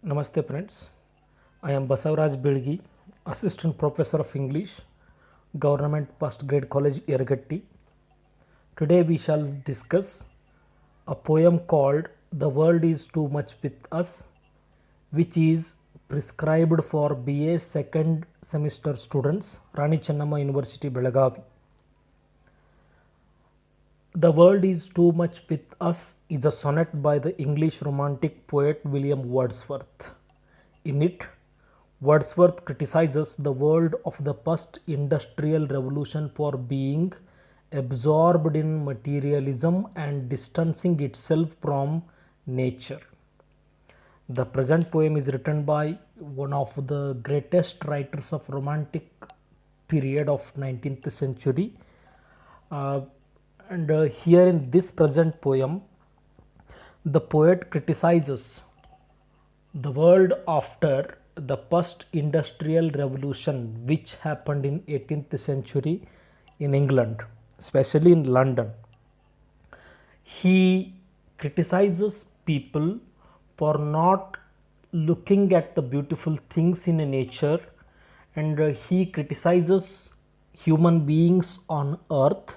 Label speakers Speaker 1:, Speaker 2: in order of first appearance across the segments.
Speaker 1: Namaste friends, I am Basavaraj Bilgi, Assistant Professor of English, Government Postgrad College, Yergatti. Today we shall discuss a poem called The World is Too Much with Us, which is prescribed for BA second semester students, Rani Chennamma University, Belagavi. The World is Too Much with Us is a sonnet by the English Romantic poet William Wordsworth. In it, Wordsworth criticizes the world of the post-industrial revolution for being absorbed in materialism and distancing itself from nature. The present poem is written by one of the greatest writers of Romantic period of 19th century. And here in this present poem, the poet criticizes the world after the post-industrial revolution which happened in 18th century in England, especially in London. He criticizes people for not looking at the beautiful things in nature, and he criticizes human beings on earth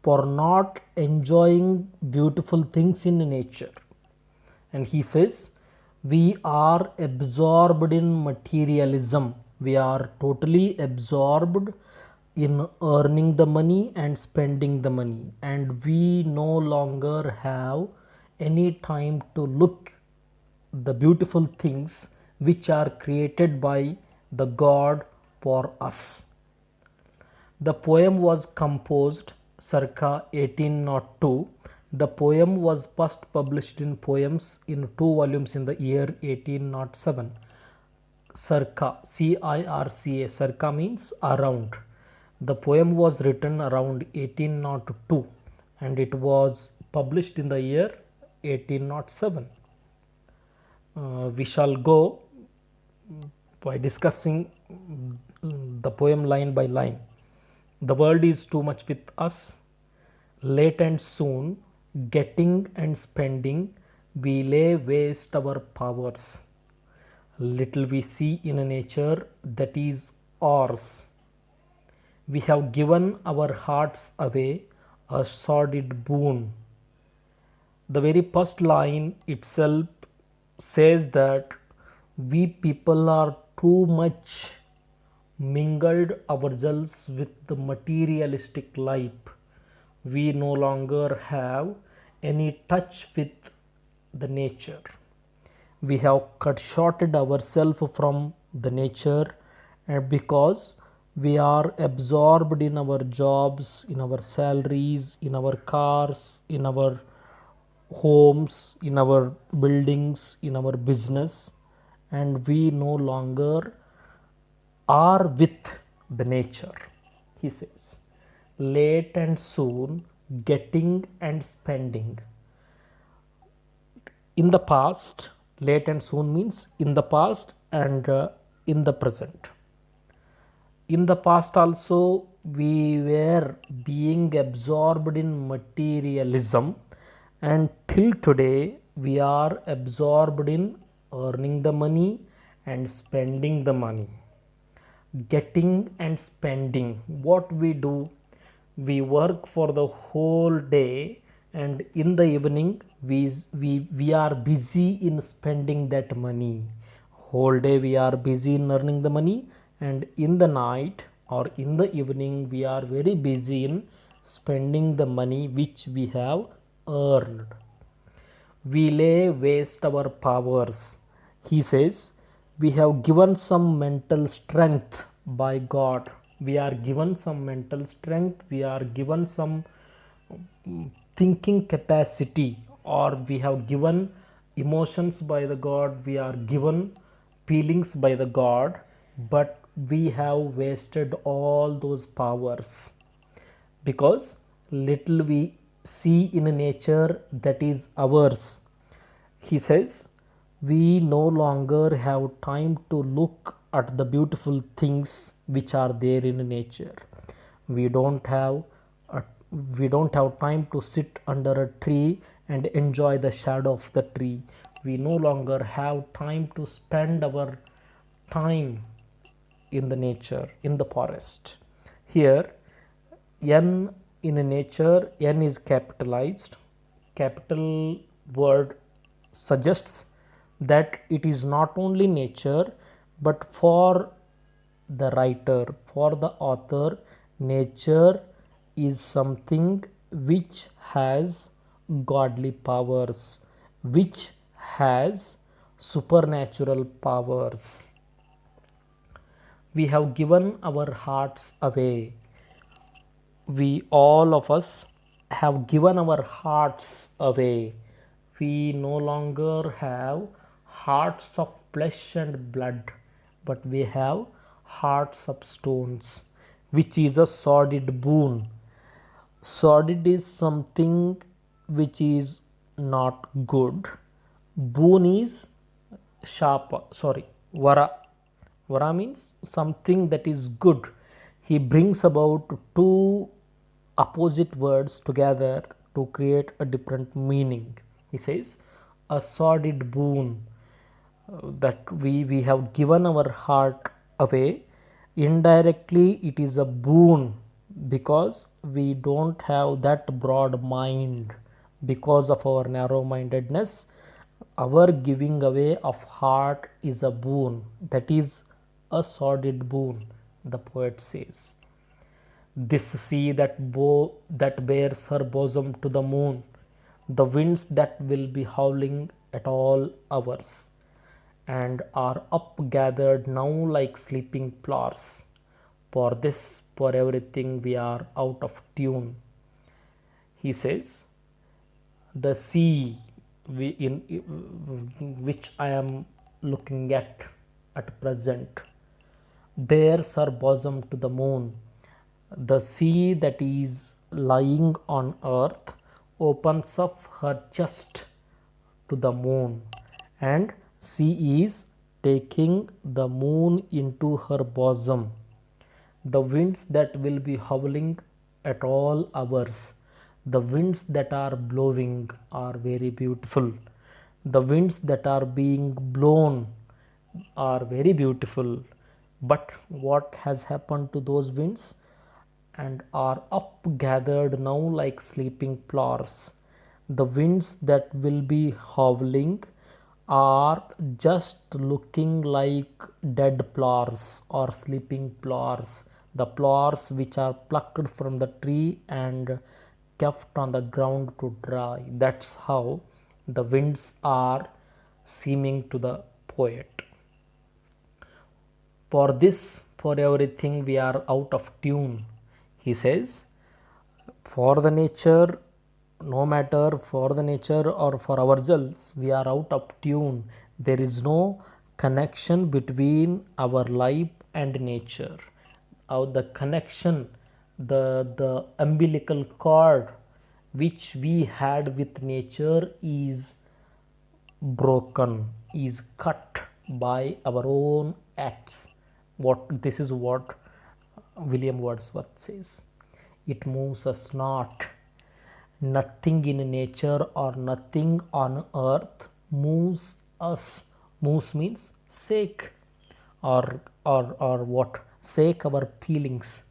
Speaker 1: for not enjoying beautiful things in nature. And he says, we are absorbed in materialism. We are totally absorbed in earning the money and spending the money, and we no longer have any time to look the beautiful things which are created by the God for us. The poem was composed circa 1802. The poem was first published in Poems in 2 volumes in the year 1807. Circa, C-I-R-C-A, circa means around. The poem was written around 1802 and it was published in the year 1807. We shall go by discussing the poem line by line. The world is too much with us. Late and soon, getting and spending, we lay waste our powers. Little we see in a nature that is ours. We have given our hearts away, a sordid boon. The very first line itself says that we people are too much mingled ourselves with the materialistic life. We no longer have any touch with the nature. We have cut shorted ourselves from the nature, and because we are absorbed in our jobs, in our salaries, in our cars, in our homes, in our buildings, in our business, and we no longer are with the nature. He says, late and soon, getting and spending. In the past, late and soon means in the past and in the present. In the past also, we were being absorbed in materialism, and till today we are absorbed in earning the money and spending the money. Getting and spending, what we do, we work for the whole day, and in the evening we are busy in spending that money. Whole day we are busy in earning the money, and in the night or in the evening we are very busy in spending the money which we have earned. We lay waste our powers. He says, we have given some mental strength by God. We are given some mental strength, we are given some thinking capacity, or we have given emotions by the God, we are given feelings by the God, but we have wasted all those powers because little we see in a nature that is ours. He says, we no longer have time to look at the beautiful things which are there in nature. We don't have time to sit under a tree and enjoy the shadow of the tree. We no longer have time to spend our time in the nature, in the forest. Here, N in a nature, N is capitalized. Capital word suggests that it is not only nature, but for the writer, for the author, nature is something which has godly powers, which has supernatural powers. We have given our hearts away. We all of us have given our hearts away. We no longer have hearts of flesh and blood, but we have hearts of stones, which is a sordid boon. Sordid is something which is not good. Boon is sharp, sorry, vara. Vara means something that is good. He brings about two opposite words together to create a different meaning. He says, a sordid boon, that we have given our heart away. Indirectly, it is a boon because we don't have that broad mind because of our narrow mindedness. Our giving away of heart is a boon, that is a sordid boon, the poet says. This sea that bears her bosom to the moon, the winds that will be howling at all hours, and are up gathered now like sleeping flowers. For this, for everything, we are out of tune. He says, the sea which I am looking at present bears her bosom to the moon. The sea that is lying on earth opens up her chest to the moon, and she is taking the moon into her bosom. The winds that will be howling at all hours, the winds that are blowing are very beautiful. The winds that are being blown are very beautiful. But what has happened to those winds? And are up gathered now like sleeping flowers. The winds that will be howling are just looking like dead flowers or sleeping flowers, the flowers which are plucked from the tree and kept on the ground to dry. That's how the winds are seeming to the poet. For this, for everything, we are out of tune. He says, for the nature, no matter for the nature or for ourselves, we are out of tune. There is no connection between our life and nature. The connection, the umbilical cord which we had with nature is broken, is cut by our own acts. This is what William Wordsworth says. It moves us not. Nothing in nature or nothing on earth moves us. Moves means shake, or what? Shake our feelings.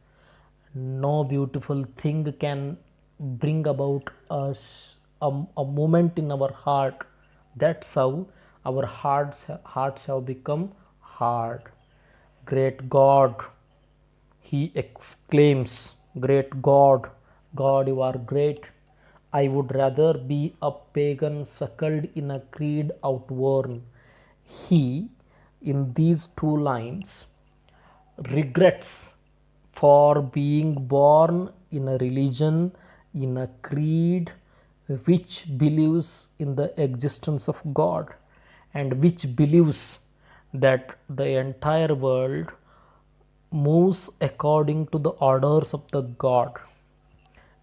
Speaker 1: No beautiful thing can bring about us a moment in our heart. That's how our hearts have become hard. Great God, he exclaims, great God, God, you are great. I would rather be a pagan suckled in a creed outworn. He, in these two lines, regrets for being born in a religion, in a creed which believes in the existence of God and which believes that the entire world moves according to the orders of the God.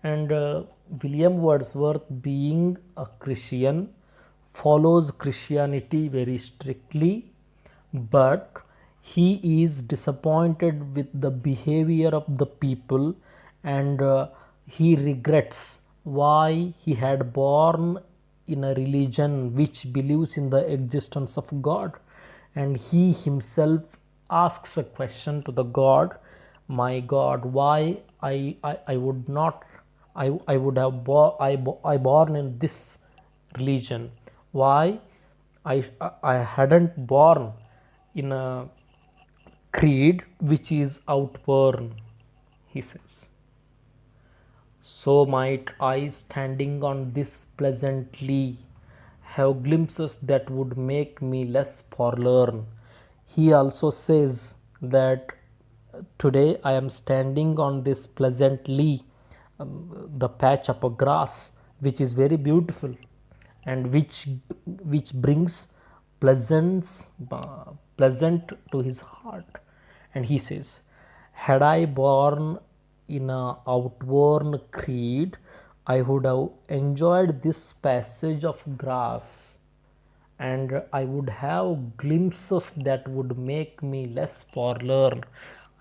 Speaker 1: And William Wordsworth, being a Christian, follows Christianity very strictly, but he is disappointed with the behavior of the people, and he regrets why he had born in a religion which believes in the existence of God, and he himself asks a question to the God, my God, why I would not, I would have I born in this religion, why I hadn't born in a creed which is outborn, he says. So might I, standing on this pleasantly, have glimpses that would make me less forlorn. He also says that today I am standing on this pleasantly, the patch of a grass, which is very beautiful and which brings pleasance, pleasant to his heart. And he says, had I born in a outworn creed, I would have enjoyed this passage of grass, and I would have glimpses that would make me less forlorn.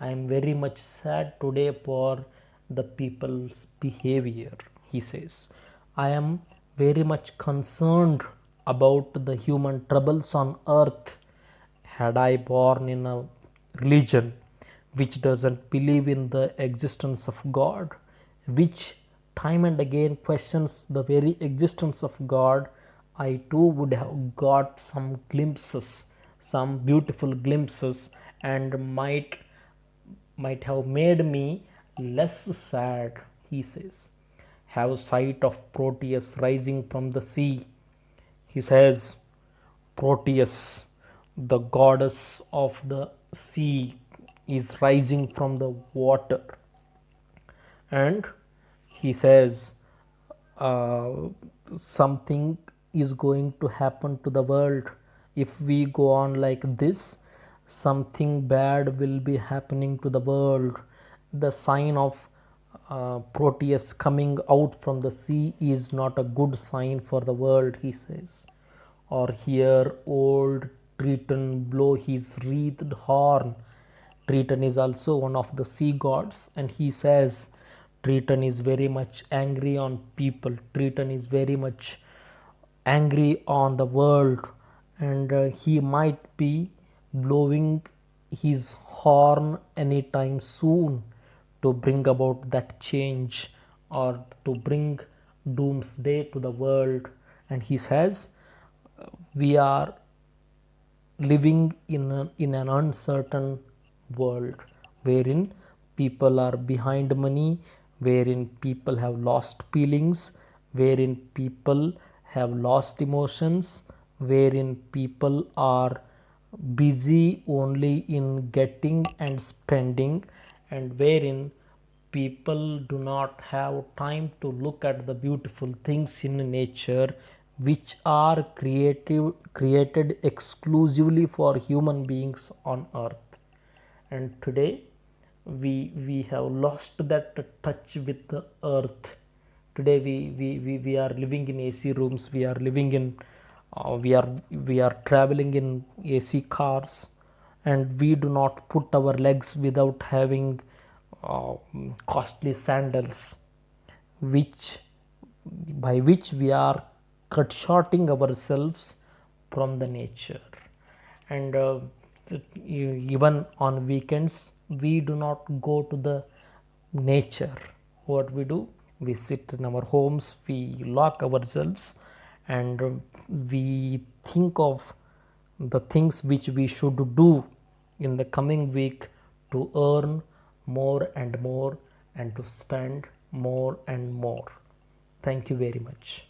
Speaker 1: I am very much sad today for the people's behavior, he says. I am very much concerned about the human troubles on earth. Had I born in a religion which doesn't believe in the existence of God, which time and again questions the very existence of God, I too would have got some glimpses, some beautiful glimpses, and might have made me less sad, he says. Have sight of Proteus rising from the sea. He says, Proteus, the goddess of the sea, is rising from the water. And he says, uh, something is going to happen to the world. If we go on like this, something bad will be happening to the world. The sign of Proteus coming out from the sea is not a good sign for the world, he says. Or hear old Triton blow his wreathed horn. Triton is also one of the sea gods, and he says Triton is very much angry on people. Triton is very much angry on the world, and he might be blowing his horn anytime soon to bring about that change or to bring doomsday to the world. And he says we are living in an uncertain world wherein people are behind money, wherein people have lost feelings, wherein people have lost emotions, wherein people are busy only in getting and spending, and wherein people do not have time to look at the beautiful things in nature which are created exclusively for human beings on earth. And today we have lost that touch with the earth. Today we are living in AC rooms, we are living in we are traveling in AC cars, and we do not put our legs without having costly sandals, which by which we are cut shorting ourselves from the nature. And even on weekends we do not go to the nature. What we do, we sit in our homes, we lock ourselves, and we think of the things which we should do in the coming week to earn more and more and to spend more and more. Thank you very much.